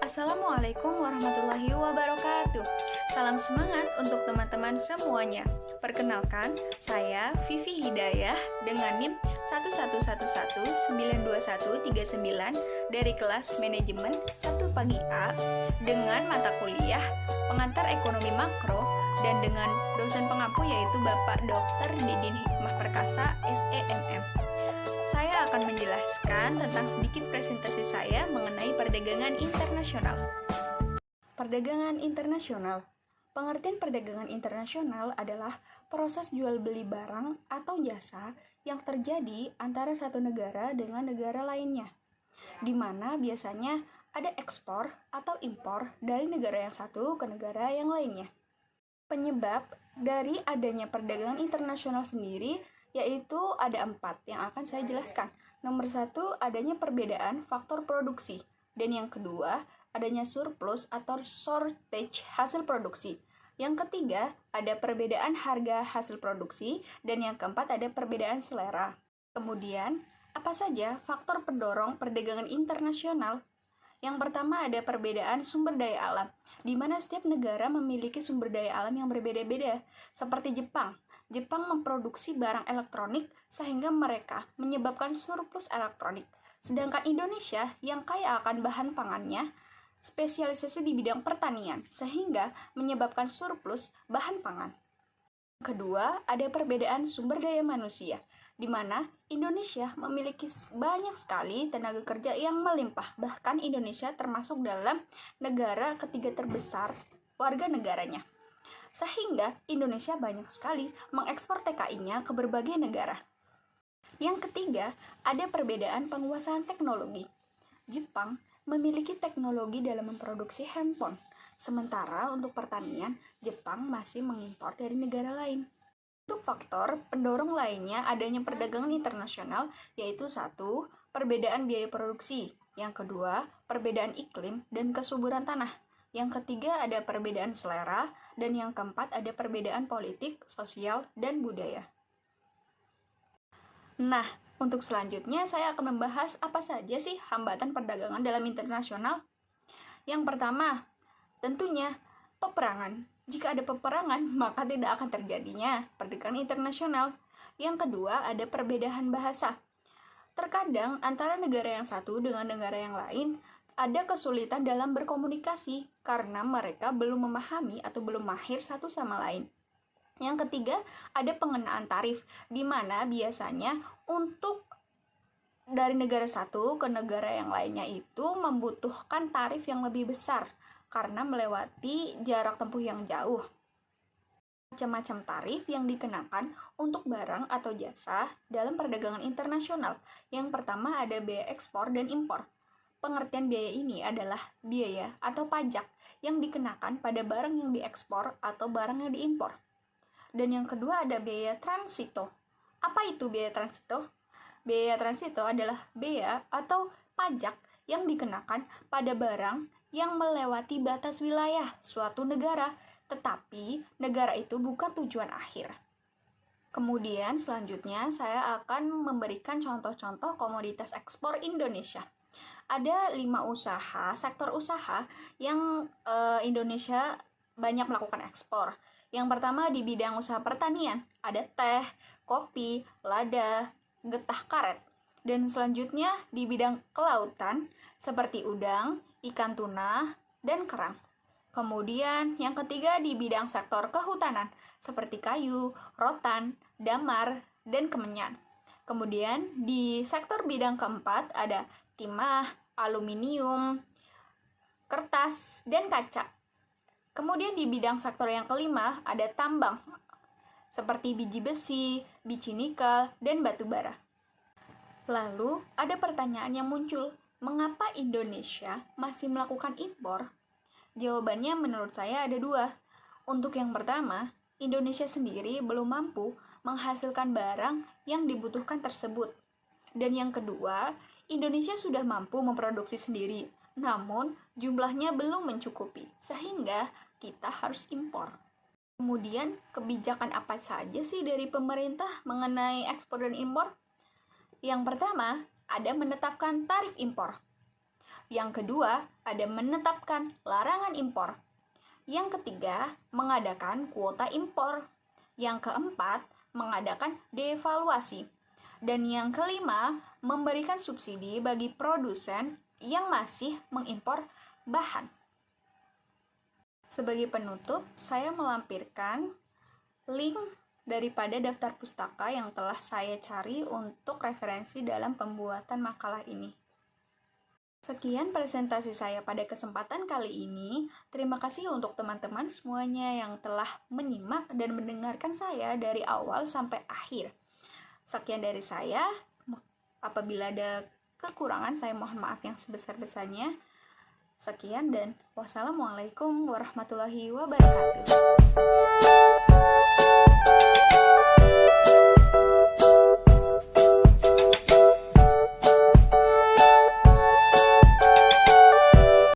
Assalamualaikum warahmatullahi wabarakatuh. Salam semangat untuk teman-teman semuanya. Perkenalkan, saya Vivi Hidayah dengan NIM 111192139 dari kelas Manajemen 1 Pagi A dengan mata kuliah Pengantar Ekonomi Makro dan dengan dosen pengampu yaitu Bapak Dr. Didin Hikmah Perkasa, SEMM. Saya akan menjelaskan tentang sedikit presentasi saya mengenai perdagangan internasional. Perdagangan internasional. Pengertian perdagangan internasional adalah proses jual beli barang atau jasa yang terjadi antara satu negara dengan negara lainnya, di mana biasanya ada ekspor atau impor dari negara yang satu ke negara yang lainnya. Penyebab dari adanya perdagangan internasional sendiri yaitu ada 4 yang akan saya jelaskan. Nomor 1, adanya perbedaan faktor produksi. Dan yang kedua, adanya surplus atau shortage hasil produksi. Yang ketiga, ada perbedaan harga hasil produksi. Dan yang keempat, ada perbedaan selera. Kemudian, apa saja faktor pendorong perdagangan internasional? Yang pertama ada perbedaan sumber daya alam, di mana setiap negara memiliki sumber daya alam yang berbeda-beda, seperti Jepang. Jepang memproduksi barang elektronik sehingga mereka menyebabkan surplus elektronik. Sedangkan Indonesia yang kaya akan bahan pangannya, spesialisasi di bidang pertanian sehingga menyebabkan surplus bahan pangan. Kedua, ada perbedaan sumber daya manusia, di mana Indonesia memiliki banyak sekali tenaga kerja yang melimpah. Bahkan Indonesia termasuk dalam negara ketiga terbesar warga negaranya. Sehingga Indonesia banyak sekali mengekspor TKI-nya ke berbagai negara. Yang ketiga, ada perbedaan penguasaan teknologi. Jepang memiliki teknologi dalam memproduksi handphone, sementara untuk pertanian, Jepang masih mengimpor dari negara lain. Untuk faktor pendorong lainnya adanya perdagangan internasional, yaitu 1. Perbedaan biaya produksi. Yang kedua, perbedaan iklim dan kesuburan tanah. Yang ketiga, ada perbedaan selera. Dan yang keempat, ada perbedaan politik, sosial, dan budaya. Nah, untuk selanjutnya saya akan membahas apa saja sih hambatan perdagangan dalam internasional. Yang pertama, tentunya peperangan. Jika ada peperangan, maka tidak akan terjadinya perdagangan internasional. Yang kedua, ada perbedaan bahasa. Terkadang antara negara yang satu dengan negara yang lain ada kesulitan dalam berkomunikasi karena mereka belum memahami atau belum mahir satu sama lain. Yang ketiga, ada pengenaan tarif, di mana biasanya untuk dari negara satu ke negara yang lainnya itu membutuhkan tarif yang lebih besar karena melewati jarak tempuh yang jauh. Macam-macam tarif yang dikenakan untuk barang atau jasa dalam perdagangan internasional. Yang pertama ada biaya ekspor dan impor. Pengertian biaya ini adalah biaya atau pajak yang dikenakan pada barang yang diekspor atau barang yang diimpor. Dan yang kedua ada biaya transito. Apa itu biaya transito? Biaya transito adalah biaya atau pajak yang dikenakan pada barang yang melewati batas wilayah suatu negara, tetapi negara itu bukan tujuan akhir. Kemudian selanjutnya saya akan memberikan contoh-contoh komoditas ekspor Indonesia. Ada 5 usaha, sektor usaha yang Indonesia banyak melakukan ekspor. Yang pertama di bidang usaha pertanian, ada teh, kopi, lada, getah karet. Dan selanjutnya di bidang kelautan, seperti udang, ikan tuna, dan kerang. Kemudian yang ketiga di bidang sektor kehutanan, seperti kayu, rotan, damar, dan kemenyan. Kemudian di sektor bidang keempat ada timah, aluminium, kertas, dan kaca. Kemudian di bidang sektor yang kelima ada tambang, seperti biji besi, biji nikel, dan batu bara. Lalu ada pertanyaan yang muncul, mengapa Indonesia masih melakukan impor? Jawabannya menurut saya ada 2. Untuk yang pertama, Indonesia sendiri belum mampu menghasilkan barang yang dibutuhkan tersebut. Dan yang kedua, Indonesia sudah mampu memproduksi sendiri, namun jumlahnya belum mencukupi, sehingga kita harus impor. Kemudian, kebijakan apa saja sih dari pemerintah mengenai ekspor dan impor? Yang pertama, ada menetapkan tarif impor. Yang kedua, ada menetapkan larangan impor. Yang ketiga, mengadakan kuota impor. Yang keempat, mengadakan devaluasi. Dan yang kelima, memberikan subsidi bagi produsen yang masih mengimpor bahan. Sebagai penutup, saya melampirkan link daripada daftar pustaka yang telah saya cari untuk referensi dalam pembuatan makalah ini. Sekian presentasi saya pada kesempatan kali ini. Terima kasih untuk teman-teman semuanya yang telah menyimak dan mendengarkan saya dari awal sampai akhir. Sekian dari saya. Apabila ada kekurangan, saya mohon maaf yang sebesar-besarnya. Sekian dan wassalamualaikum warahmatullahi wabarakatuh.